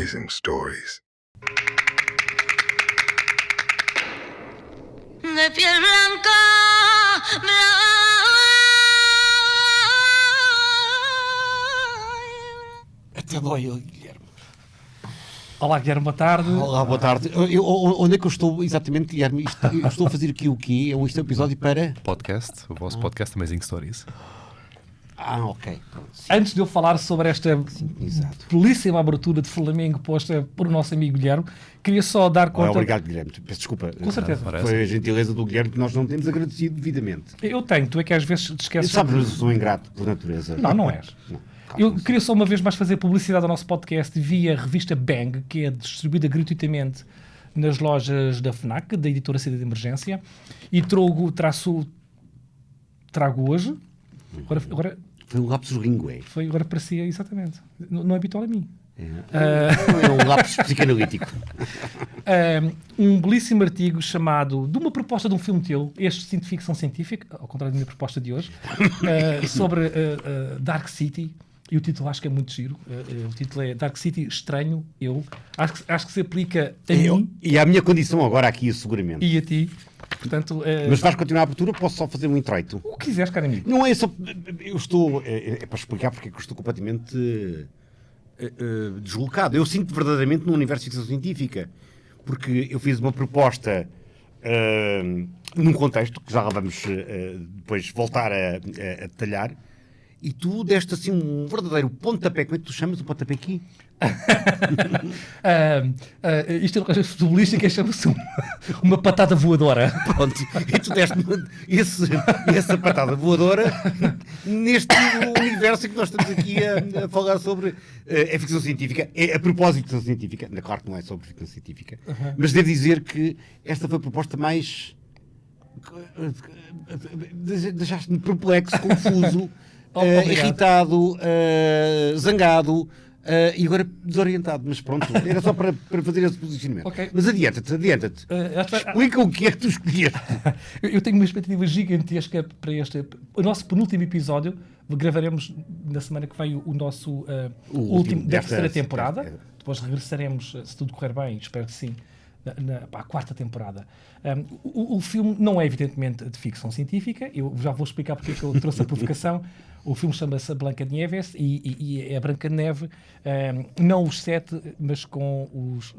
amazing stories. De piel blanca, Até dói, Guilherme. Olá, Guilherme, boa tarde. Olá, boa tarde. Onde é que eu estou exatamente, Guilherme? Eu estou a fazer aqui o quê? Este é um episódio para... Podcast, o vosso podcast Amazing Stories. Ok. Antes de eu falar sobre esta Exato. belíssima abertura de Flamengo posta por o nosso amigo Guilherme, queria só dar conta... Obrigado, Guilherme. Peço desculpa. Com certeza. Foi a gentileza do Guilherme que nós não temos agradecido devidamente. Eu tenho, tu é que às vezes te esqueces... Sabes, mas eu sou ingrato por natureza. Não és. Eu queria só uma vez mais fazer publicidade ao nosso podcast via revista Bang, que é distribuída gratuitamente nas lojas da FNAC, da editora Saída de Emergência, e trago hoje... Agora Foi um lapsus linguae. agora parecia, exatamente. Não é habitual a mim. É um lapsus psicanalítico. Um belíssimo artigo chamado de uma proposta de um filme teu, este sim de ficção científica, ao contrário da minha proposta de hoje, sobre Dark City. E o título acho que é muito giro. O título é Dark City Estranho, eu. Acho que se aplica a mim E à minha condição agora aqui, seguramente. e a ti. Portanto, Mas vais continuar a abertura, posso só fazer um introito? o que quiseres, caro amigo. Não é só... Eu estou... É para explicar porque é que eu estou completamente deslocado. Eu sinto verdadeiramente no universo de ficção científica. Porque eu fiz uma proposta num contexto que já lá vamos depois voltar a detalhar. E tu deste assim um verdadeiro pontapé. Como é que tu chamas o pontapé aqui? Isto é uma coisa futebolística, chama-se uma patada voadora. Pronto. E tu deste essa patada voadora neste universo que nós estamos aqui a falar sobre a ficção científica. É a propósito de ficção científica. Claro que não é sobre ficção científica. Mas devo dizer que esta foi a proposta mais... Deixaste-me perplexo, confuso, irritado, zangado e agora desorientado. Mas pronto, era só para fazer esse posicionamento. Okay. Mas adianta-te. Explica o que é que tu escolheste. Eu tenho uma expectativa gigantesca para o nosso penúltimo episódio. Gravaremos na semana que vem o nosso último da terceira temporada. Depois regressaremos, se tudo correr bem, espero que sim, à quarta temporada. O filme não é evidentemente de ficção científica. Eu já vou explicar porque é que eu trouxe a provocação. O filme chama-se Branca de Nieves e é a Branca de Neve, não os 7, mas com os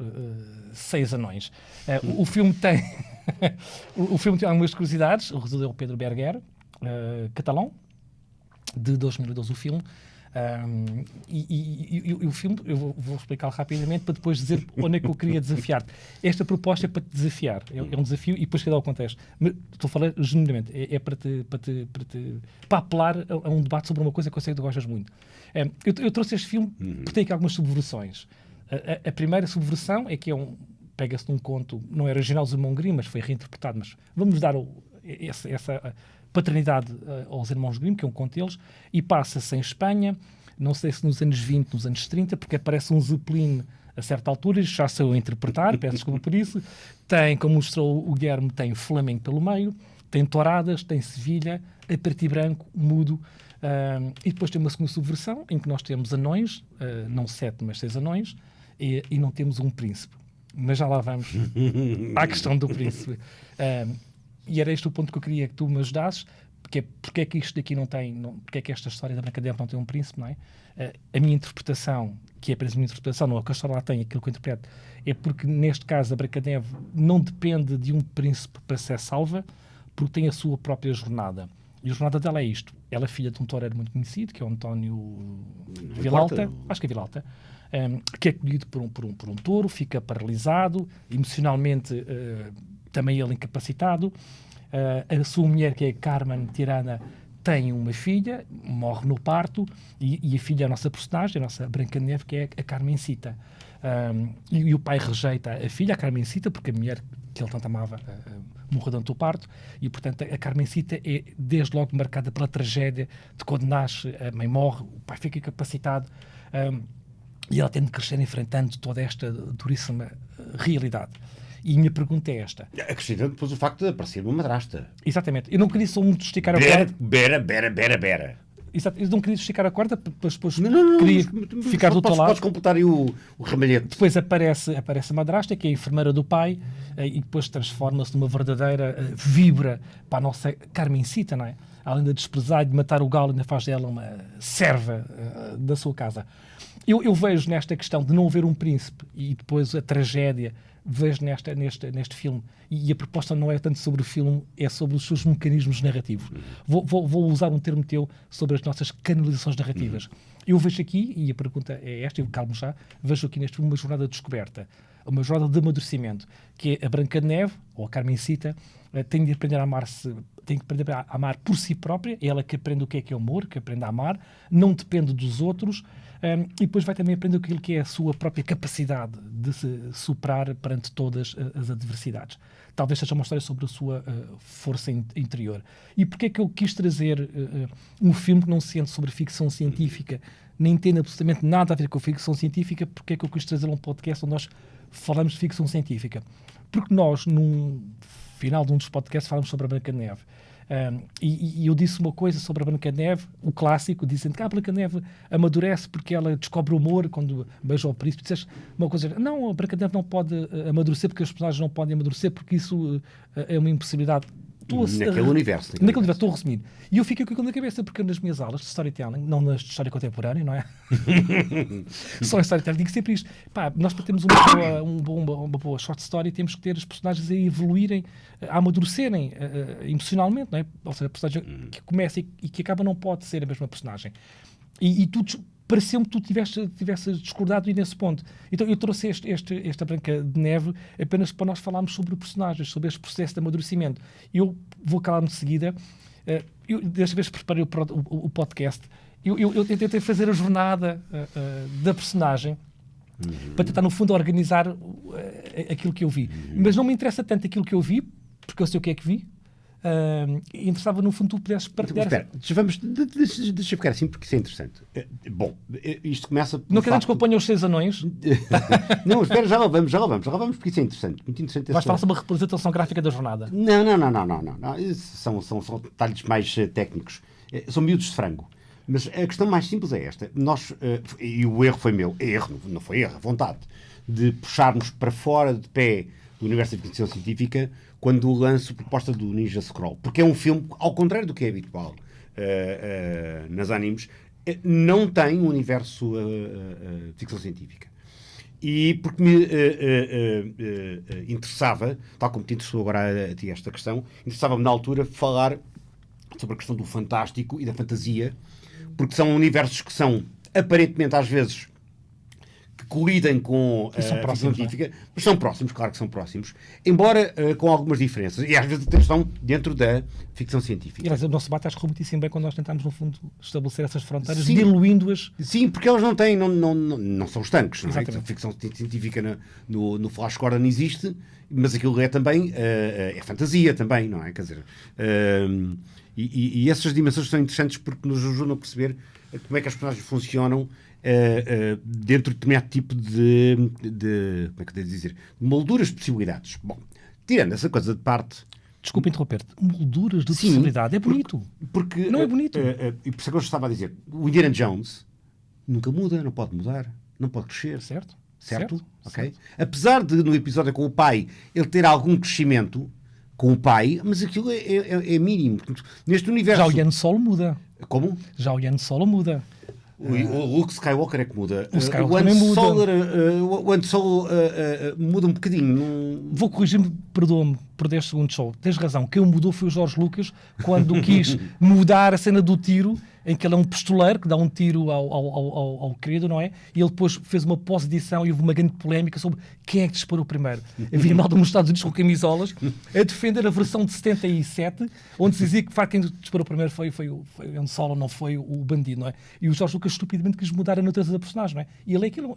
6 anões. O filme tem algumas curiosidades. O realizador é o Pedro Berguer, catalão, de 2012 o filme. E o filme, eu vou explicar rapidamente para depois dizer onde é que eu queria desafiar-te. Esta proposta é para te desafiar, é um desafio e depois que dá o contexto. Mas estou a falar genuinamente, é para apelar a um debate sobre uma coisa que eu sei que tu gostas muito. Eu trouxe este filme porque tem aqui algumas subversões. A primeira subversão é que pega-se num conto, não é original dos Irmãos Grimm, mas foi reinterpretado, mas vamos dar essa paternidade aos Irmãos Grimm, que é um conto deles, e passa-se em Espanha, não sei se nos anos 20, nos anos 30, porque aparece um Zeppelin a certa altura, já sou a interpretar, peço desculpa por isso, tem, como mostrou o Guilherme, tem Flamengo pelo meio, tem touradas, tem Sevilha, a preto e branco, mudo, e depois tem uma segunda subversão, em que nós temos anões, não 7, mas 6 anões, e não temos um príncipe. Mas já lá vamos à questão do príncipe. E era este o ponto que eu queria que tu me ajudasses, porque é que isto daqui não tem, porque é que esta história da Branca de Neve não tem um príncipe, não é? A minha interpretação, que é apenas a minha interpretação, não é que a história lá tem, aquilo que eu interpreto, é porque neste caso a Branca de Neve não depende de um príncipe para ser salva, porque tem a sua própria jornada. E a jornada dela é isto. Ela é filha de um toureiro muito conhecido, que é o António Vilalta, acho que é Vilalta, que é colhido por um touro, fica paralisado, emocionalmente também ele incapacitado. A sua mulher, que é Carmen Tirana, tem uma filha, morre no parto, e a filha é a nossa personagem, a nossa Branca de Neve, que é a Carmencita. E o pai rejeita a filha, a Carmencita, porque a mulher que ele tanto amava morreu durante o parto, e portanto a Carmencita é desde logo marcada pela tragédia de quando nasce, a mãe morre, o pai fica incapacitado, e ela tem de crescer enfrentando toda esta duríssima realidade. E a minha pergunta é esta. Acrescentando depois o facto de aparecer uma madrasta. Exatamente. Eu não queria só muito esticar a Bera. Exato. Eu não queria esticar a corda, depois Não, queria ficar do teu lado. Podes completar aí o ramalhete. Depois aparece a madrasta, que é a enfermeira do pai, e depois transforma-se numa verdadeira vibra para a nossa Carmencita, não é? Além de desprezar e de matar o galo, ainda faz dela uma serva da sua casa. Eu vejo nesta questão de não haver um príncipe e depois a tragédia, vejo neste filme, e a proposta não é tanto sobre o filme, é sobre os seus mecanismos narrativos. Vou usar um termo teu sobre as nossas canalizações narrativas. Eu vejo aqui, e a pergunta é esta, eu calmo já, vejo aqui neste filme uma jornada de descoberta, uma jornada de amadurecimento, que é a Branca de Neve, ou a Carmencita, tem de aprender a amar-se, tem que aprender a amar por si própria, é ela que aprende o que é amor, que aprende a amar, não depende dos outros, e depois vai também aprender aquilo que é a sua própria capacidade de se superar perante todas as adversidades. Talvez seja uma história sobre a sua força interior. E porquê é que eu quis trazer um filme que não se sente sobre ficção científica, nem tem absolutamente nada a ver com ficção científica? Porquê é que eu quis trazer um podcast onde nós falamos de ficção científica? Porque nós, num final de um dos podcasts, falamos sobre a Branca de Neve. E eu disse uma coisa sobre a Branca de Neve, o clássico, dizendo que a Branca de Neve amadurece porque ela descobre o amor quando beija o príncipe. Disseste uma coisa, não, a Branca de Neve não pode amadurecer porque os personagens não podem amadurecer porque isso é uma impossibilidade. Naquele universo. Naquele universo, estou a resumir. E eu fico com aquilo na cabeça, porque nas minhas aulas de storytelling, não nas de história contemporânea, não é? Só em storytelling, digo sempre isto. Pá, nós para termos uma boa short story, temos que ter os personagens a evoluírem, a amadurecerem emocionalmente, não é? Ou seja, a personagem que começa e que acaba não pode ser a mesma personagem. E tu pareceu-me que tu tivesse discordado nesse ponto. Então eu trouxe esta Branca de Neve apenas para nós falarmos sobre o personagem, sobre este processo de amadurecimento. Eu vou calar-me de seguida. Eu desta vez preparei o podcast. Eu tentei fazer a jornada da personagem para tentar, no fundo, organizar aquilo que eu vi. Mas não me interessa tanto aquilo que eu vi, porque eu sei o que é que vi. Interessava, no fundo, tu pudesses partilhar. Espera, deixa ficar assim, porque isso é interessante. Bom, isto começa... Não queremos que eu ponha os 6 anões? Não, espera, já lá vamos, porque isso é interessante. Muito interessante. Vais falar sobre uma representação gráfica da jornada. Não. São detalhes mais técnicos. São miúdos de frango. Mas a questão mais simples é esta. Nós, e o erro foi meu, não foi erro, a vontade, de puxarmos para fora de pé do universo da ficção científica quando lanço a proposta do Ninja Scroll. Porque é um filme, ao contrário do que é habitual nas animes, não tem um universo de ficção científica. E porque me interessava, tal como te interessou agora a ti esta questão, interessava-me na altura falar sobre a questão do fantástico e da fantasia, porque são universos que são, aparentemente, às vezes, que colidem com a ficção científica, mas são próximos, claro que são próximos, embora com algumas diferenças, e às vezes até estão dentro da ficção científica. E o nosso debate acho que muitíssimo bem quando nós tentamos, no fundo, estabelecer essas fronteiras, diluindo-as. Sim, porque elas não são estanques. Não é? A ficção científica no Flash Gordon existe, mas aquilo é também, é fantasia também, não é? Quer dizer, e essas dimensões são interessantes porque nos ajudam a perceber como é que as personagens funcionam dentro de determinado tipo de como é que eu devo dizer, molduras de possibilidades. Bom, tirando essa coisa de parte... Desculpa interromper-te. Molduras de possibilidade. É bonito. Porque não é bonito. E por isso é que eu estava a dizer, o Indiana Jones nunca muda, não pode mudar, não pode crescer. Certo? Ok? Certo. Apesar de, no episódio com o pai, ele ter algum crescimento com o pai, mas aquilo é mínimo. Neste universo... Já o Han Solo muda. Como? Já o Han Solo muda. O Luke Skywalker é que muda. O Skywalker também muda. O Han Solo muda um bocadinho. Vou corrigir-me, perdoa-me por 10 segundos só. Tens razão. Quem o mudou foi o George Lucas quando quis mudar a cena do tiro, em que ele é um pistoleiro que dá um tiro ao querido, não é? E ele depois fez uma pós-edição e houve uma grande polémica sobre quem é que disparou primeiro. Havia malta nos Estados Unidos com camisolas a defender a versão de 77, onde se dizia que quem disparou primeiro foi o Han Solo, não foi o bandido, não é? E o George Lucas estupidamente quis mudar a natureza da personagem, não é? E ele é aquilo.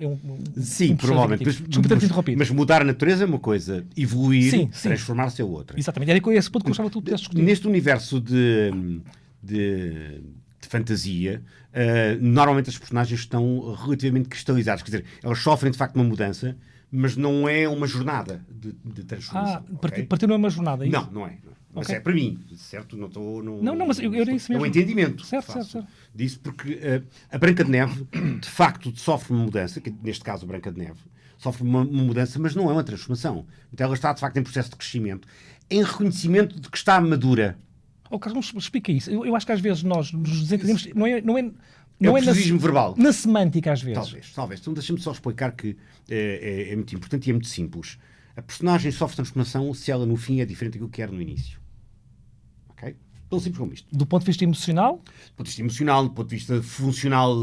Sim, provavelmente. Desculpa ter-te interrompido. Mas mudar a natureza é uma coisa, evoluir, transformar-se é outra. Exatamente. Era com esse ponto que eu gostava que tu pudesses discutir. Neste universo de fantasia, normalmente as personagens estão relativamente cristalizadas, quer dizer, elas sofrem de facto uma mudança, mas não é uma jornada de transformação. Para ti não é uma jornada, é isso? Não é. Mas Ok. é para mim, certo? Não estou... Não, mas eu era isso É um mesmo. entendimento. Certo, que faço certo. disso, porque a Branca de Neve, de facto, sofre uma mudança, que neste caso a Branca de Neve, sofre uma mudança, mas não é uma transformação. Então ela está, de facto, em processo de crescimento, em reconhecimento de que está madura. Carlos, explica isso. Eu acho que às vezes nós nos desentendemos. Não é o preciosismo verbal. Na semântica, às vezes. Talvez. Então deixa-me só explicar que é muito importante e é muito simples. A personagem sofre transformação se ela no fim é diferente daquilo que era no início. Ok? Tão simples como isto. Do ponto de vista emocional? Do ponto de vista emocional, do ponto de vista funcional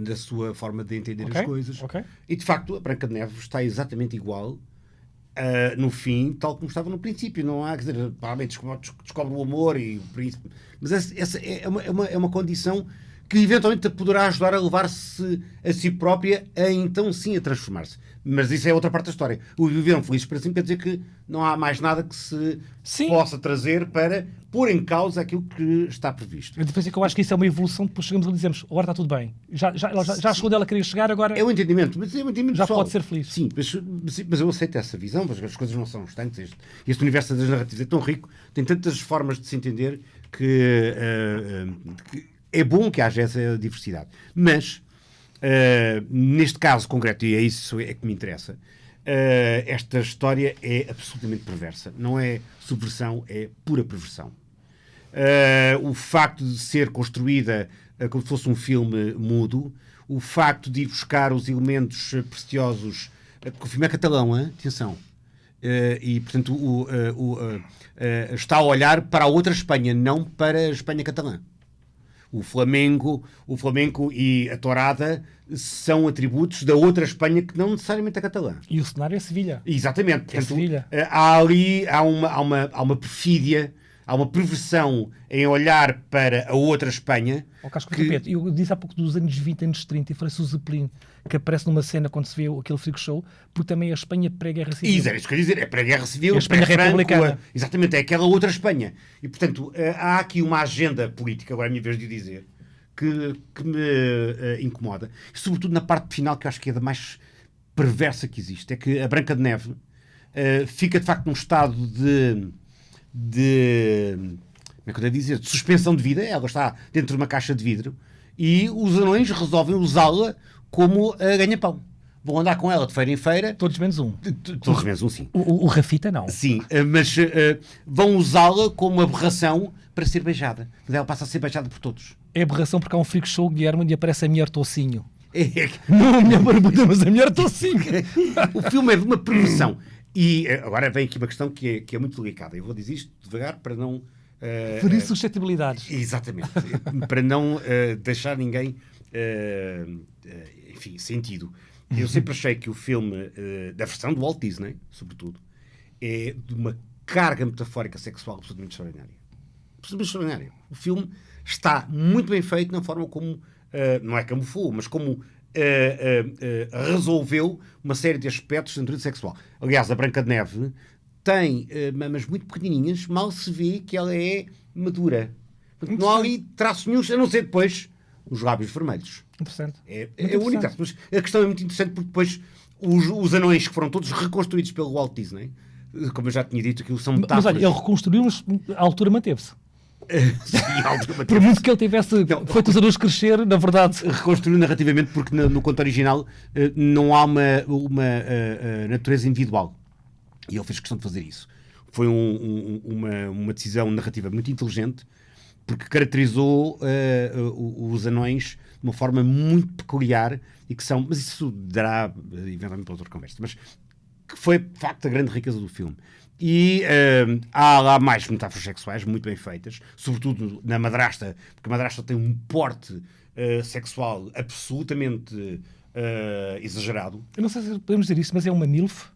da sua forma de entender as coisas. Ok. E de facto a Branca de Neve está exatamente igual no fim, tal como estava no princípio. Não há, quer dizer, provavelmente descobre o amor e o príncipe. Mas essa é uma condição que eventualmente poderá ajudar a levar-se a si própria a então sim a transformar-se. Mas isso é outra parte da história. O viveram felizes para sempre quer dizer que não há mais nada que se possa trazer para pôr em causa aquilo que está previsto. A diferença é que eu acho que isso é uma evolução, depois chegamos e dizemos, agora está tudo bem. Já chegou onde ela queria chegar, agora É um entendimento, mas é um entendimento já pessoal. pode ser feliz. Sim, mas eu aceito essa visão, porque as coisas não são instantes. Este universo das narrativas é tão rico, tem tantas formas de se entender que é bom que haja essa diversidade. Mas, neste caso concreto, e é isso que me interessa, esta história é absolutamente perversa. Não é subversão, é pura perversão. O facto de ser construída como se fosse um filme mudo, o facto de ir buscar os elementos preciosos, porque o filme é catalão, atenção, e portanto está a olhar para a outra Espanha, não para a Espanha catalã. O flamenco e a tourada são atributos da outra Espanha que não necessariamente a catalã. E o cenário é Sevilha. Exatamente. Portanto, Sevilha. há uma perfídia, há uma perversão em olhar para a outra Espanha. Eu disse há pouco dos anos 20, anos 30, e falei-se o Zeppelin, que aparece numa cena quando se vê aquele freak show, porque também a Espanha pré-guerra civil. É isso que eu ia dizer, é pré-guerra civil, a Espanha republicana. Exatamente, é aquela outra Espanha. E, portanto, há aqui uma agenda política, agora é a minha vez de dizer, que me incomoda. E, sobretudo na parte final, que eu acho que é da mais perversa que existe, é que a Branca de Neve fica, de facto, num estado de como é que eu devo dizer? De suspensão de vida. Ela está dentro de uma caixa de vidro e os anões resolvem usá-la como ganha-pão. Vão andar com ela de feira em feira. Todos menos um. Todos menos um, sim. O Rafita não. Sim, mas vão usá-la como aberração para ser beijada. Mas ela passa a ser beijada por todos. É aberração porque há um freak show, Guilherme, e aparece a mulher Tocinho. É. Não a mulher barbuda, mas a mulher Tocinho. O filme é de uma perversão. E agora vem aqui uma questão que é muito delicada. Eu vou dizer isto devagar para não... ferir suscetibilidades. Exatamente. Para não deixar ninguém, enfim, sentido. Eu sempre achei que o filme, da versão do Walt Disney, sobretudo, é de uma carga metafórica sexual absolutamente extraordinária. Absolutamente extraordinária. O filme está muito bem feito na forma como, não é camuflou, mas como resolveu uma série de aspectos da natureza sexual. Aliás, a Branca de Neve tem mamas muito pequenininhas, mal se vê que ela é madura. Portanto, não há ali traços nenhum, a não ser depois os lábios vermelhos. Interessante. É o único traço. Mas a questão é muito interessante porque depois os anões que foram todos reconstruídos pelo Walt Disney, como eu já tinha dito, aquilo são metáforas. Mas olha, ele reconstruiu, mas a altura manteve-se. Sim, a altura Por muito que ele tivesse feito os anões crescer, na verdade... Reconstruiu narrativamente porque no conto original não há uma natureza individual. E ele fez questão de fazer isso. Foi uma decisão narrativa muito inteligente porque caracterizou os anões de uma forma muito peculiar e que são... Mas isso dará eventualmente para outra conversa. Mas que foi, de facto, a grande riqueza do filme. E há lá mais metáforas sexuais muito bem feitas, sobretudo na madrasta, porque a madrasta tem um porte sexual absolutamente exagerado. Eu não sei se podemos dizer isso, mas é uma MILF.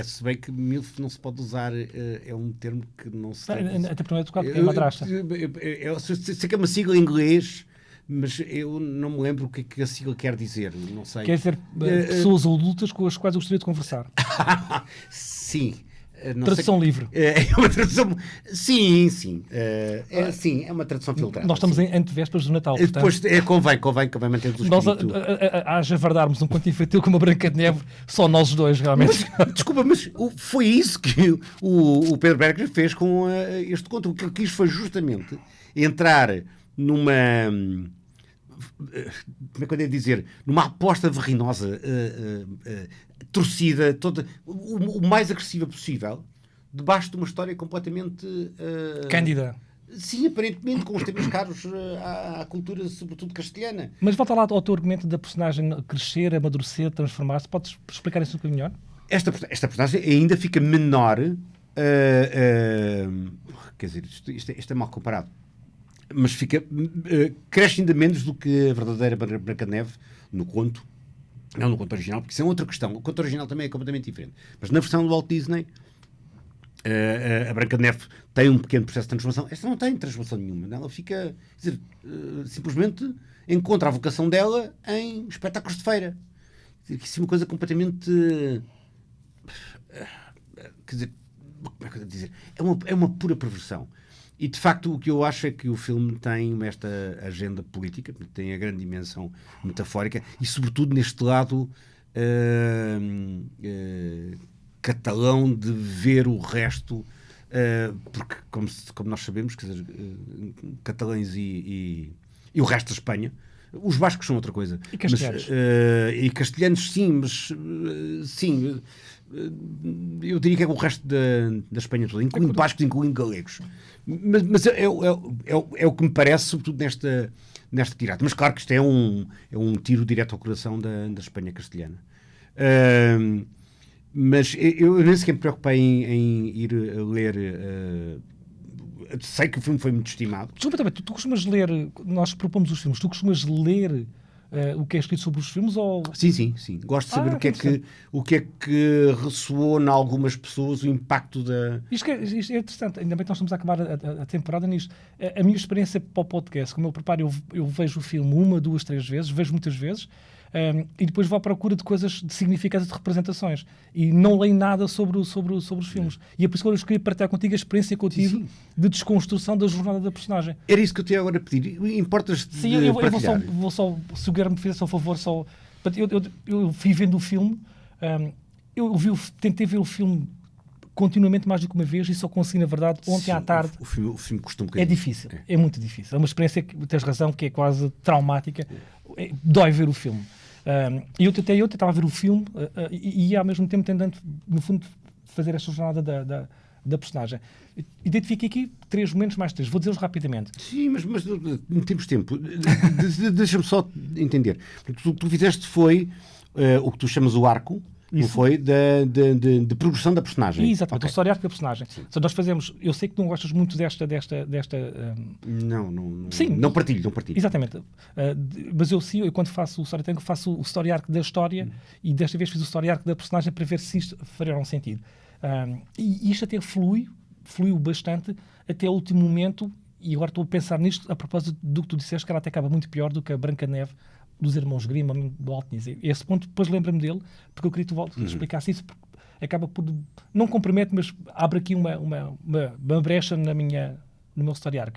Se bem que MILF não se pode usar, é um termo que não se deve usar. Até porque não é tocado, é madrasta. Sei que é uma sigla em inglês, mas eu não me lembro o que a sigla quer dizer, não sei. Quer dizer, pessoas adultas com as quais eu gostaria de conversar. Sim. Tradução livre. É uma tradução... Sim. Sim, é uma tradução filtrada. Nós estamos sim. em antevésperas do Natal, portanto... Depois, convém mantermos o Nós, espírito. a javardarmos um conto infantil com uma Branca de Neve, só nós os dois, realmente. Desculpa, mas foi isso que o Pedro Berger fez com este conto. O que ele quis foi justamente entrar numa... como é que eu devo dizer? Numa aposta verrinosa, torcida, toda, o mais agressiva possível, debaixo de uma história completamente... Cândida. Sim, aparentemente, com os temas caros à cultura, sobretudo castelhana. Mas volta lá ao teu argumento da personagem crescer, amadurecer, transformar-se. Podes explicar isso um bocadinho melhor? Esta personagem ainda fica menor. Quer dizer, isto é mal comparado. Mas cresce ainda menos do que a verdadeira Branca de Neve no conto. Não no conto original, porque isso é outra questão. O conto original também é completamente diferente. Mas na versão do Walt Disney, a Branca de Neve tem um pequeno processo de transformação. Esta não tem transformação nenhuma. Ela fica, quer dizer, simplesmente encontra a vocação dela em espetáculos de feira. Quer dizer, isso é uma coisa completamente... quer dizer, como é que eu devo dizer? É uma pura perversão. E, de facto, o que eu acho é que o filme tem esta agenda política, tem a grande dimensão metafórica e, sobretudo, neste lado catalão de ver o resto, porque, como nós sabemos, quer dizer, catalães e o resto da Espanha, os bascos são outra coisa. E castelhanos? E castelhanos, sim, mas sim... eu diria que é o resto da Espanha toda, incluindo bascos, incluindo galegos. Mas é o que me parece, sobretudo nesta tirada. Mas claro que isto é um tiro direto ao coração da Espanha castelhana. Mas eu nem sequer me preocupei em ir ler... sei que o filme foi muito estimado. Desculpa também, tu costumas ler... Nós propomos os filmes. Tu costumas ler... o que é escrito sobre os filmes? Ou... Sim. Gosto de saber o que é que ressoou em algumas pessoas, o impacto da... Isto é interessante. Ainda bem que nós estamos a acabar a temporada nisto. A minha experiência para o podcast, como eu preparo, eu vejo o filme 1, 2, 3 vezes, vejo muitas vezes, e depois vou à procura de coisas, de significados, de representações. E não leio nada sobre os filmes. E é por isso que eu queria partilhar contigo a experiência que eu tive de desconstrução da jornada da personagem. Era isso que eu te ia agora pedir. Importas-te Sim, eu vou só, se o Guilherme me fizesse ao favor, só... Eu fui vendo o filme, tentei ver o filme continuamente mais do que uma vez e só consegui, na verdade, ontem à tarde... O filme custa um bocadinho. É difícil, é muito difícil. É uma experiência que, tens razão, que é quase traumática. Dói ver o filme. Eu tentava ver o filme e ao mesmo tempo tentando, no fundo, fazer esta jornada da personagem. Identifiquei aqui 3 momentos mais 3. Vou dizê-los rapidamente. Sim, mas não temos tempo. Deixa-me só entender. O que tu fizeste foi o que tu chamas o arco, não foi? De progressão da personagem. Exatamente, okay. O história arco da personagem. Então, nós fazemos... Eu sei que não gostas muito desta Não partilho. Exatamente. Mas eu quando faço o storytelling, faço o story arc da história e desta vez fiz o story arc da personagem para ver se isto faria um sentido. E isto até fluiu bastante até o último momento, e agora estou a pensar nisto a propósito do que tu disseste, que ela até acaba muito pior do que a Branca de Neve dos irmãos Grimm, do Walt Disney. Esse ponto depois lembra-me dele, porque eu queria que tu explicasse isso, porque acaba por... Não compromete, mas abre aqui uma brecha no meu story arc.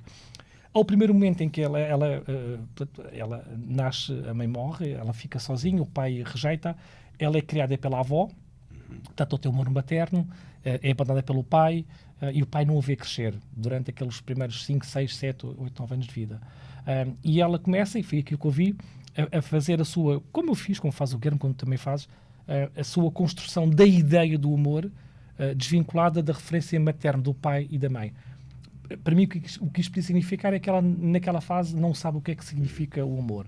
Ao primeiro momento em que ela nasce, a mãe morre, ela fica sozinha, o pai rejeita, ela é criada pela avó, está todo o teu amor materno, é abandonada pelo pai, e o pai não a vê crescer durante aqueles primeiros 5, 6, 7, 8, 9 anos de vida. E ela começa, e foi aquilo que eu vi, a fazer a sua, como eu fiz, como faz o Guilherme, como também fazes, a sua construção da ideia do amor, desvinculada da referência materna do pai e da mãe. Para mim, o que isto podia significar é que ela, naquela fase, não sabe o que é que significa o amor.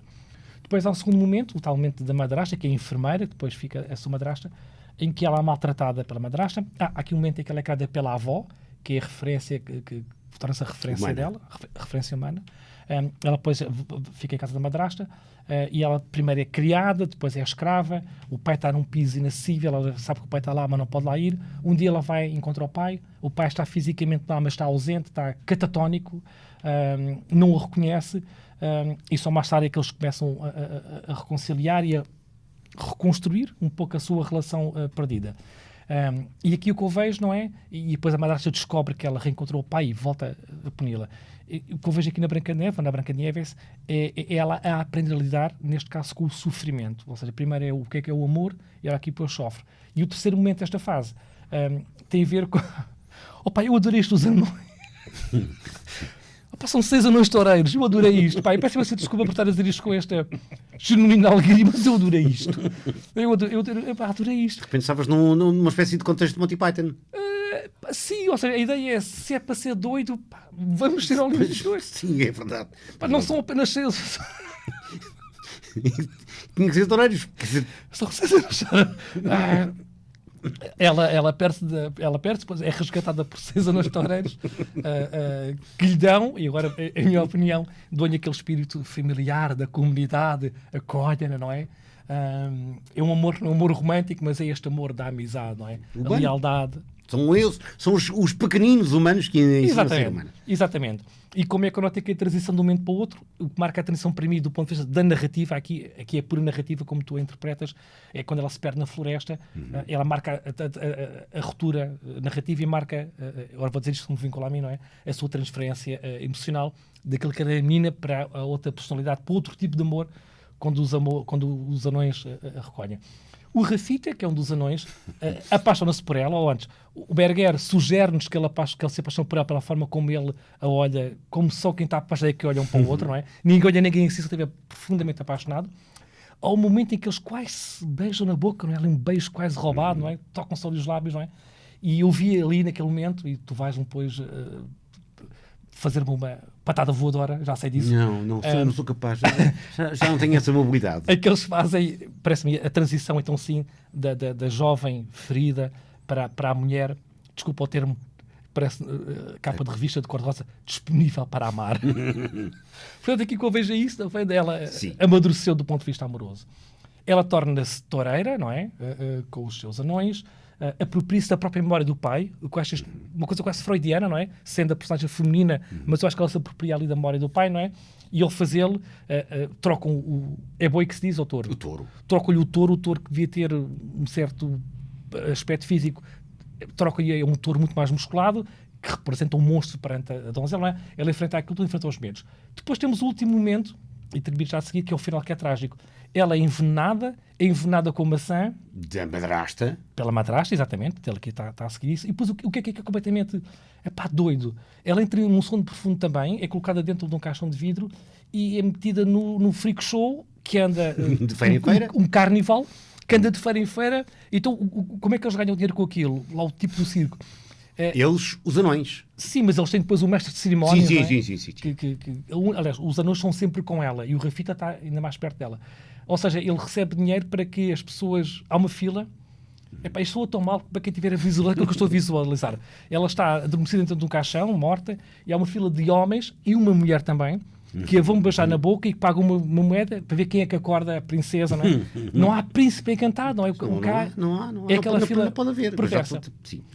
Depois há um segundo momento, o tal momento da madrasta, que é a enfermeira, depois fica a sua madrasta, em que ela é maltratada pela madrasta. Há aqui um momento em que ela é criada pela avó, que é a referência, que torna-se a referência humana dela, a referência humana. Ela depois fica em casa da madrasta, e ela primeiro é criada, depois é escrava, o pai está num piso inacessível, ela sabe que o pai está lá, mas não pode lá ir. Um dia ela vai encontrar o pai está fisicamente lá, mas está ausente, está catatónico, não o reconhece, e só mais tarde é que eles começam a reconciliar e a reconstruir um pouco a sua relação perdida. E aqui o que eu vejo, não é? E depois a madrasta descobre que ela reencontrou o pai e volta a puni-la. O que eu vejo aqui na Branca de Neve, ou na Branca de Nieves, é ela a aprender a lidar, neste caso, com o sofrimento. Ou seja, primeiro é o que é o amor, e ela aqui depois sofre. E o terceiro momento desta fase tem a ver com... Opa, eu adorei isto dos anões. Opa, são 6 anões toureiros, eu adorei isto. Pá, eu peço imensa desculpa por estar a dizer isto com esta genuína alegria, mas eu adorei isto. Eu adorei isto. Pensavas numa espécie de contexto de Monty Python. Sim, ou seja, a ideia é, se é para ser doido, pá, vamos ser ao limite dos dois. Sim, é verdade. Pá, não são apenas 6. Tinha que ser toureiros. São 6 anos. Ela perde, depois é resgatada por 6 anos toureiros que lhe dão, e agora, em minha opinião, dão-lhe aquele espírito familiar da comunidade, acolhem, não é? É um amor romântico, mas é este amor da amizade, não é? A lealdade. São eles, são os pequeninos humanos que ensinam a ser humano. Exatamente. E como é que eu noto aqui a transição de um momento para o outro? O que marca a transição para mim do ponto de vista da narrativa, aqui é pura narrativa, como tu a interpretas, é quando ela se perde na floresta, ela marca a ruptura narrativa e marca, agora vou dizer isto como vincula a mim, não é? A sua transferência emocional daquilo que era a menina para a outra personalidade, para outro tipo de amor, quando os anões a recolhem. O Rafita, que é um dos anões, apaixona-se por ela, ou antes, o Berger sugere-nos que ele se apaixona por ela pela forma como ele a olha, como só quem está apaixonado é que olha um para o outro, não é? Ninguém olha ninguém assim, se estiver profundamente apaixonado. Ao momento em que eles quase se beijam na boca, não é? Ali um beijo quase roubado, não é? Tocam-se ali os lábios, não é? E eu vi ali naquele momento, e tu vais depois fazer-me uma patada voadora, já sei disso. Não sou capaz, já não tenho essa mobilidade. É que eles fazem, parece-me, a transição, então sim, da jovem ferida para a mulher, desculpa o termo, parece capa de revista de cor-de-rosa, disponível para amar. Portanto, aqui que eu vejo isso, ela amadureceu do ponto de vista amoroso. Ela torna-se toureira, não é? Com os seus anões, apropria-se da própria memória do pai, o que eu acho uma coisa quase freudiana, não é? Sendo a personagem feminina, mas eu acho que ela se apropria ali da memória do pai, não é? E ele fazê-lo, trocam é boi que se diz, ou touro? O touro. Trocam-lhe o touro que devia ter um certo aspecto físico, troca-lhe um touro muito mais musculado, que representa um monstro perante a donzela, não é? Ela enfrenta aquilo tudo, enfrenta os medos. Depois temos o último momento, e termino já a seguir, que é o final, que é trágico. Ela é envenenada com maçã. Da madrasta. Pela madrasta, exatamente. Ela que está a seguir isso. E depois o que é completamente doido? Ela entra num sono profundo também, é colocada dentro de um caixão de vidro e é metida no freak show, que anda... de feira em feira. Um carnival, que anda de feira em feira. Então, como é que eles ganham dinheiro com aquilo? Lá o tipo do circo. Eles, os anões. Sim, mas eles têm depois o mestre de cerimónia. Sim. Aliás, os anões são sempre com ela e o Rafita está ainda mais perto dela. Ou seja, ele recebe dinheiro para que as pessoas... Há uma fila. Epá, isto soa tão mal para quem tiver a visualizar aquilo que eu estou a visualizar. Ela está adormecida dentro de um caixão, morta, e há uma fila de homens e uma mulher também, que a vão beijar na boca e que pagam uma moeda para ver quem é que acorda a princesa, não é? Não há príncipe encantado, não é? Não há. É aquela fila não pode haver. perversa.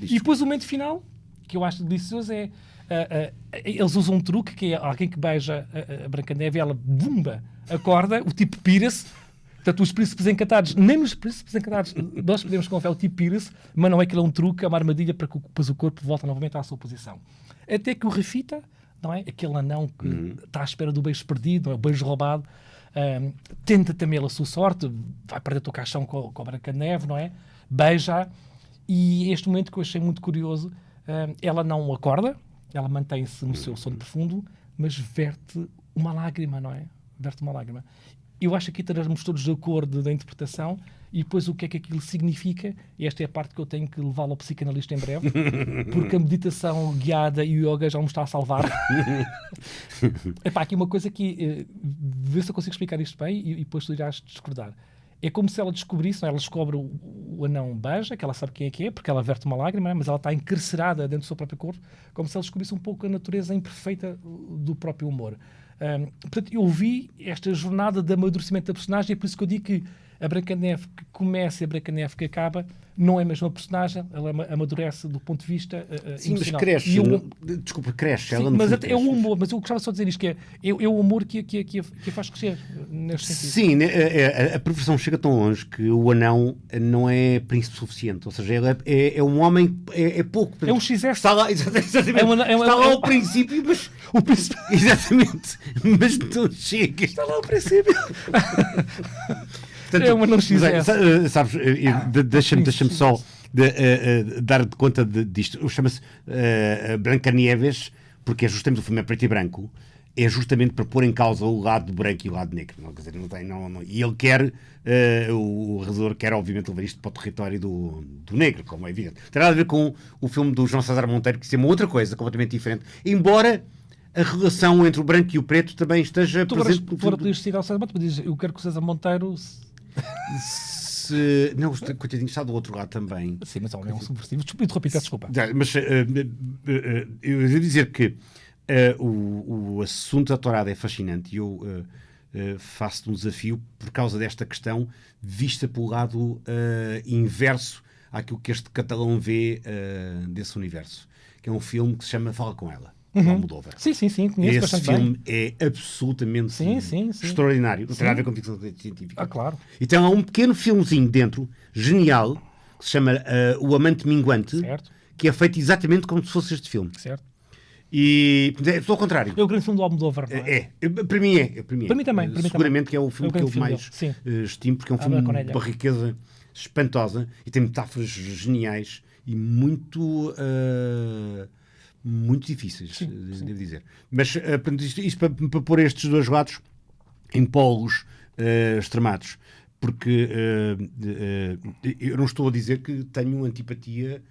E depois o momento final, que eu acho delicioso, é... eles usam um truque, que é alguém que beija a Branca de Neve e ela, bumba, acorda, o tipo pira-se. Portanto, os príncipes encantados, nem os príncipes encantados, nós podemos confiar, o tipo pira-se, mas não é que ele é um truque, é uma armadilha para que depois o corpo volta novamente à sua posição. Até que o Rafita, não é? Aquele anão que está à espera do beijo perdido, o beijo roubado, tenta também a sua sorte, vai perder o teu caixão com a Branca de Neve, não é? Beija, e este momento que eu achei muito curioso, ela não acorda, ela mantém-se no seu sono profundo, mas verte uma lágrima, não é? Verte uma lágrima. Eu acho que aqui estaremos todos de acordo da interpretação e depois o que é que aquilo significa. E esta é a parte que eu tenho que levá-lo ao psicanalista em breve, porque a meditação guiada e o yoga já me está a salvar. Epá, aqui uma coisa que... vê se eu consigo explicar isto bem e depois tu irás discordar. É como se ela descobrisse, não é? Ela descobre o anão beija, que ela sabe quem é que é, porque ela verte uma lágrima, mas ela está encarcerada dentro do seu próprio corpo, como se ela descobrisse um pouco a natureza imperfeita do próprio humor. Portanto, eu vi esta jornada de amadurecimento da personagem, é por isso que eu digo que A Branca de Neve que começa e a Branca de Neve que acaba não é a mesma personagem, ela amadurece do ponto de vista Sim, mas emocional. cresce. E Desculpa, cresce. sim, Ela no mas fundo é o cresce. humor, mas eu gostava só de dizer isto, que é o humor que a faz crescer, neste sentido. Sim, né, a perversão chega tão longe que o anão não é príncipe suficiente. Ou seja, ele é um homem, é pouco. É um XS. Está lá, exatamente. É uma- Está lá ao princípio, mas. O príncipe Exatamente. Mas não chega. está lá ao princípio. Portanto, É uma não XS. Sabes, deixa-me só dar conta disto. Chama-se Brancanieves, porque é justamente o filme é preto e branco, é justamente para pôr em causa o lado branco e o lado negro. Não, quer dizer, e ele quer, o realizador quer, obviamente, levar isto para o território do negro, como é evidente. Tem nada a ver com o filme do João César Monteiro, que é uma outra coisa completamente diferente, embora a relação entre o branco e o preto também esteja Tu presente agora no podias citar o César Monteiro, dizes, eu quero que o César Monteiro... Não, o coitadinho está do outro lado também. Sim, mas é um subversivo. Interrompi, peço desculpa. Mas eu ia dizer que o assunto da tourada é fascinante e eu faço-te um desafio por causa desta questão vista pelo lado inverso àquilo que este catalão vê desse universo, que é um filme que se chama Fala Com Ela. Almodóvar. Sim, conheço Esse bastante filme bem. é absolutamente Sim. extraordinário. Não tem nada a ver com ficção científica. Ah, claro. Então há um pequeno filmezinho dentro, genial, que se chama O Amante Minguante, Certo. que é feito exatamente como se fosse este filme. Certo. E é tudo ao contrário. É o grande filme do Almodóvar, não é? Para mim é. Para mim também. Seguramente que é o filme que eu grande filme mais dele. estimo, porque é um A filme Branca de uma riqueza espantosa e tem metáforas geniais e muito difíceis, devo dizer. Mas portanto, isto para pôr estes dois lados em polos extremados, porque eu não estou a dizer que tenho antipatia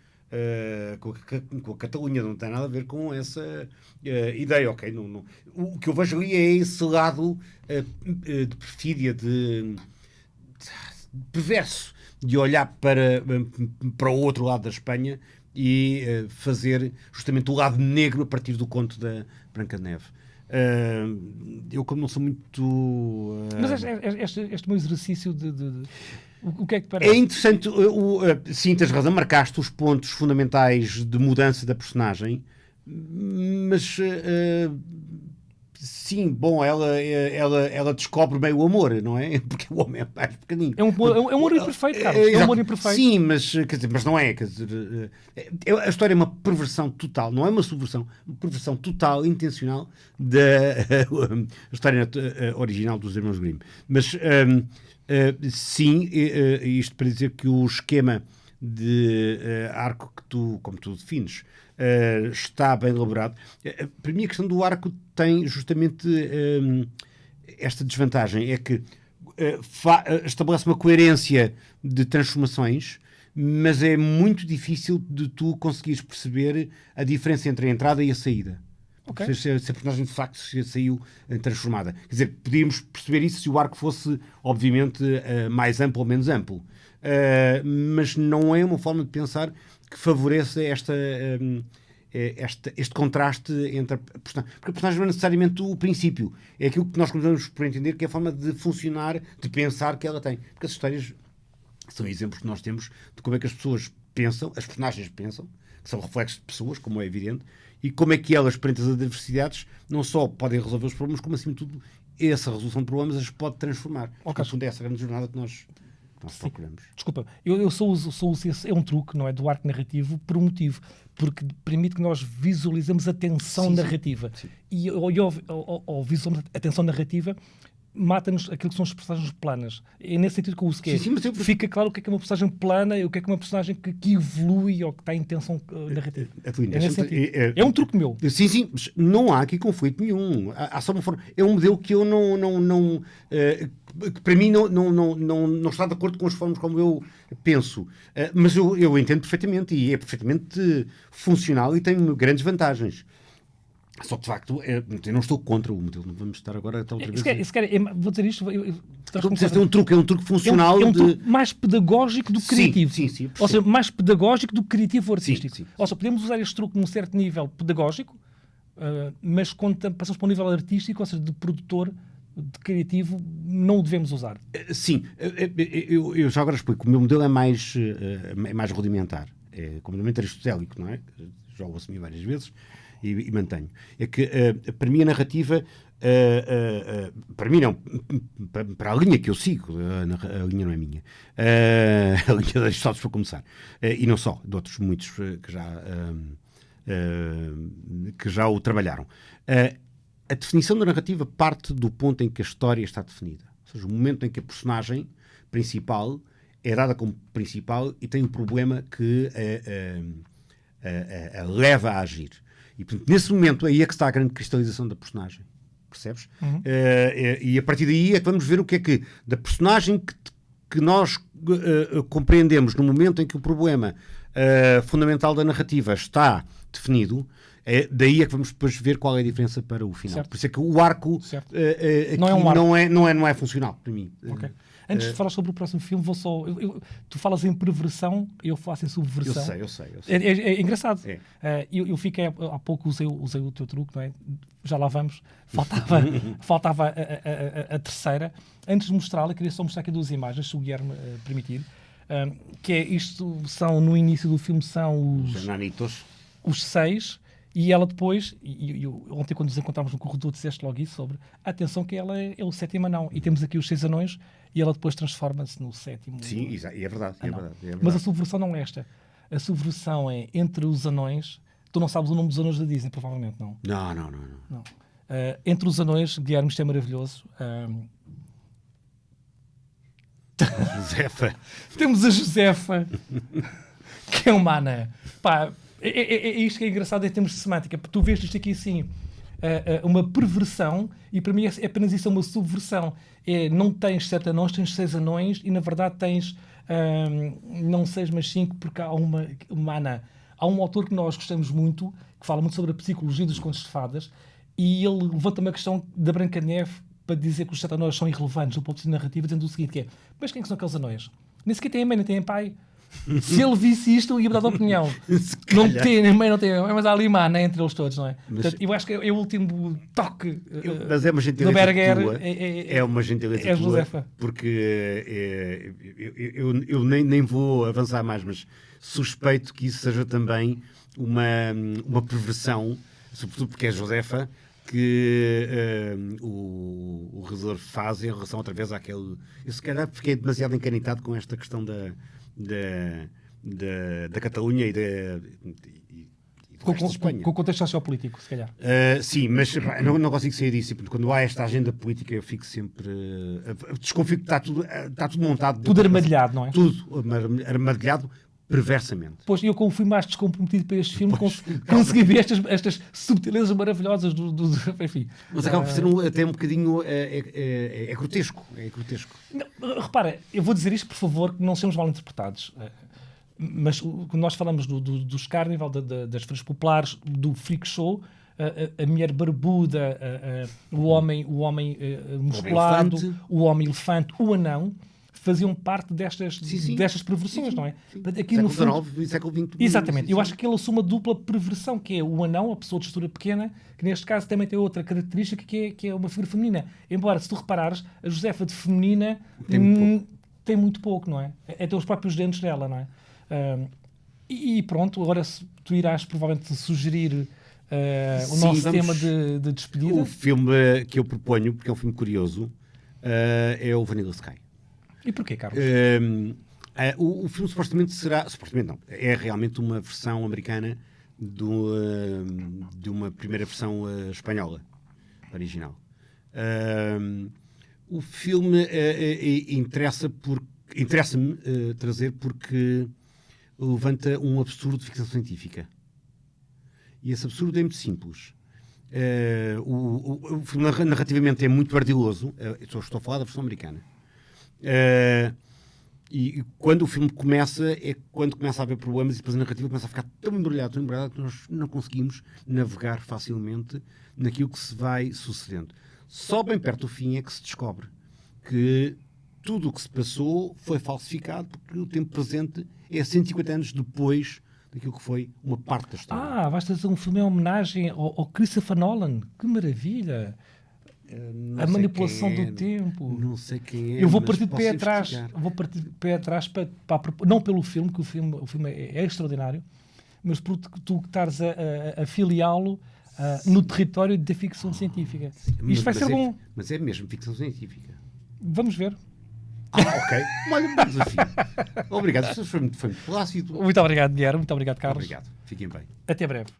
com a Catalunha, não tem nada a ver com essa ideia, ok? Não. O que eu vejo ali é esse lado de perfídia, de perverso, de olhar para o outro lado da Espanha e fazer justamente o lado negro a partir do conto da Branca de Neve. Eu, como não sou muito... Mas este meu exercício o que é que parece? É interessante, sim, tens razão, marcaste os pontos fundamentais de mudança da personagem, mas sim, bom, ela descobre bem o amor, não é? Porque o homem é mais pequenino. É um humor imperfeito, Carlos. É um humor imperfeito. Sim, mas, quer dizer, mas não é. Quer dizer, a história é uma perversão total, não é uma subversão, uma perversão total, intencional da história original dos Irmãos Grimm. Mas sim, isto para dizer que o esquema de arco que como tu defines, está bem elaborado. Para mim, a questão do arco tem justamente esta desvantagem, é que estabelece uma coerência de transformações, mas é muito difícil de tu conseguires perceber a diferença entre a entrada e a saída. Okay. Se a personagem de facto saiu transformada. Quer dizer, podíamos perceber isso se o arco fosse, obviamente, mais amplo ou menos amplo. Mas não é uma forma de pensar que favoreça este contraste entre a personagem. Porque a personagem não é necessariamente o princípio. É aquilo que nós começamos por entender que é a forma de funcionar, de pensar que ela tem. Porque as histórias são exemplos que nós temos de como é que as pessoas pensam, as personagens pensam, que são reflexos de pessoas, como é evidente, e como é que elas, perante as adversidades, não só podem resolver os problemas, como acima de tudo, essa resolução de problemas as pode transformar. Porque, no fundo, é essa grande jornada que nós procuramos. Desculpa, eu só uso esse, é um truque, não é, do arco narrativo por um motivo, porque permite que nós visualizemos a tensão narrativa. Sim. E ao visualizarmos a tensão narrativa, mata-nos aquilo que são as personagens planas. É nesse sentido que eu uso que fica claro o que é uma personagem plana e o que é uma personagem que evolui ou que está em tensão narrativa. É um truque meu. Sim, mas não há aqui conflito nenhum. Há só uma forma. É um modelo que eu não que para mim não está de acordo com as formas como eu penso. Mas eu entendo perfeitamente e é perfeitamente funcional e tem grandes vantagens. Só que, de facto, eu não estou contra o modelo. Não vamos estar agora outra vez. Vou dizer isto. É um truque funcional. É um truque mais pedagógico do que criativo. Sim, ou seja, mais pedagógico do que criativo artístico. Sim. Ou seja, podemos usar este truque num certo nível pedagógico, mas quando passamos para um nível artístico, ou seja, de produtor, de criativo não o devemos usar? Sim, eu já agora explico. O meu modelo é mais rudimentar. É completamente aristotélico, não é? Já o assumi várias vezes e mantenho. É que, para mim, a narrativa... para mim não, para a linha que eu sigo, a linha não é minha, a linha de Aristóteles para começar, e não só, de outros muitos que já o trabalharam. A definição da narrativa parte do ponto em que a história está definida, ou seja, o momento em que a personagem principal é dada como principal e tem um problema que a leva a agir. E, portanto, nesse momento aí é que está a grande cristalização da personagem. Percebes? Uhum. E a partir daí é que vamos ver o que é que da personagem que nós compreendemos no momento em que o problema fundamental da narrativa está definido, daí é que vamos depois ver qual é a diferença para o final. Certo. Por isso é que o arco aqui não é um arco. não é funcional para mim. Okay. Antes de falar sobre o próximo filme, vou só... tu falas em perversão, eu faço em subversão. Eu sei. É engraçado. É. Eu fiquei... Há pouco usei o teu truque, não é? Já lá vamos. Faltava a terceira. Antes de mostrá-la, queria só mostrar aqui duas imagens, se o Guilherme permitir. Que é isto, no início do filme, são os nanitos. Os 6... E ela depois, ontem quando nos encontramos no corredor, disseste logo isso sobre a atenção que ela é o sétimo anão. E temos aqui os 6 anões e ela depois transforma-se no sétimo. Sim, é verdade. Mas a subversão não é esta. A subversão é entre os anões. Tu não sabes o nome dos anões da Disney, provavelmente, não? Não. Entre os anões, Guilherme, isto é maravilhoso. Josefa. Temos a Josefa, que é uma anã. Pá, é isto que é engraçado em termos de semântica. Tu vês isto aqui assim, uma perversão, e para mim é apenas isso, uma subversão. Não tens 7 anões, tens 6 anões, e na verdade tens não 6, mas 5, porque há uma anã. Há um autor que nós gostamos muito, que fala muito sobre a psicologia dos contos de fadas, e ele levanta uma questão da Branca de Neve para dizer que os 7 anões são irrelevantes do ponto de vista narrativo, dizendo o seguinte, que é, mas quem são aqueles anões? Nem sequer têm mãe, nem têm pai. Se ele visse isto, ia mudar de opinião. Não tem, nem mãe, não tem, mas há ali uma anã entre eles todos, não é? Portanto, eu acho que é o último toque mas é uma gentileza do Berger. Tua, é uma gentileza é tua, Josefa. Porque eu nem vou avançar mais, mas suspeito que isso seja também uma perversão, sobretudo porque é Josefa, que o realizador faz em relação outra vez àquele... Eu se calhar fiquei demasiado encanitado com esta questão da Catalunha e com o contexto sociopolítico, se calhar. Sim, mas não consigo sair disso. Porque quando há esta agenda política, eu fico sempre... desconfio que está tudo montado. Tudo armadilhado, não é? Tudo armadilhado perversamente. Pois, eu como fui mais descomprometido para este filme, consegui ver estas subtilezas maravilhosas do enfim. Mas acaba por ser até um bocadinho é grotesco. É grotesco. Não, repara, eu vou dizer isto, por favor, que não sejamos mal interpretados. Mas quando nós falamos dos carnival, das feiras populares, do freak show, a mulher barbuda, o homem musculado, o homem elefante, o anão, faziam parte destas perversões, não é? Aqui no fundo, século XX. Exatamente. Eu acho que ele assume a dupla perversão, que é o anão, a pessoa de estatura pequena, que neste caso também tem outra característica, que é uma figura feminina. Embora, se tu reparares, a Josefa de feminina tem muito pouco, não é? Até os próprios dentes dela, não é? E pronto, agora tu irás provavelmente sugerir o nosso tema de despedida. O filme que eu proponho, porque é um filme curioso, é o Vanilla Sky. E porquê, Carlos? O filme supostamente não, é realmente uma versão americana de uma primeira versão espanhola, original. O filme interessa-me trazer porque levanta um absurdo de ficção científica. E esse absurdo é muito simples. O filme narrativamente é muito ardiloso. Estou a falar da versão americana. E quando o filme começa é quando começa a haver problemas e depois a narrativa começa a ficar tão embrulhada que nós não conseguimos navegar facilmente naquilo que se vai sucedendo. Só bem perto do fim é que se descobre que tudo o que se passou foi falsificado porque o tempo presente é 150 anos depois daquilo que foi uma parte da história. Vais fazer um filme em homenagem ao Christopher Nolan. Que maravilha! A manipulação do tempo. Não sei quem é. Eu vou mas partir de posso pé atrás. investigar. Vou partir de pé atrás não pelo filme, que o filme é extraordinário, mas por tu estares a filiá-lo no território da ficção científica. Isto vai ser bom. Mas é mesmo ficção científica. Vamos ver. Ok. Olha, um bom desafio. Obrigado. Isso foi muito plácido. Muito obrigado, Guilherme. Muito obrigado, Carlos. Obrigado. Fiquem bem. Até breve.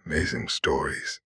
Amazing stories.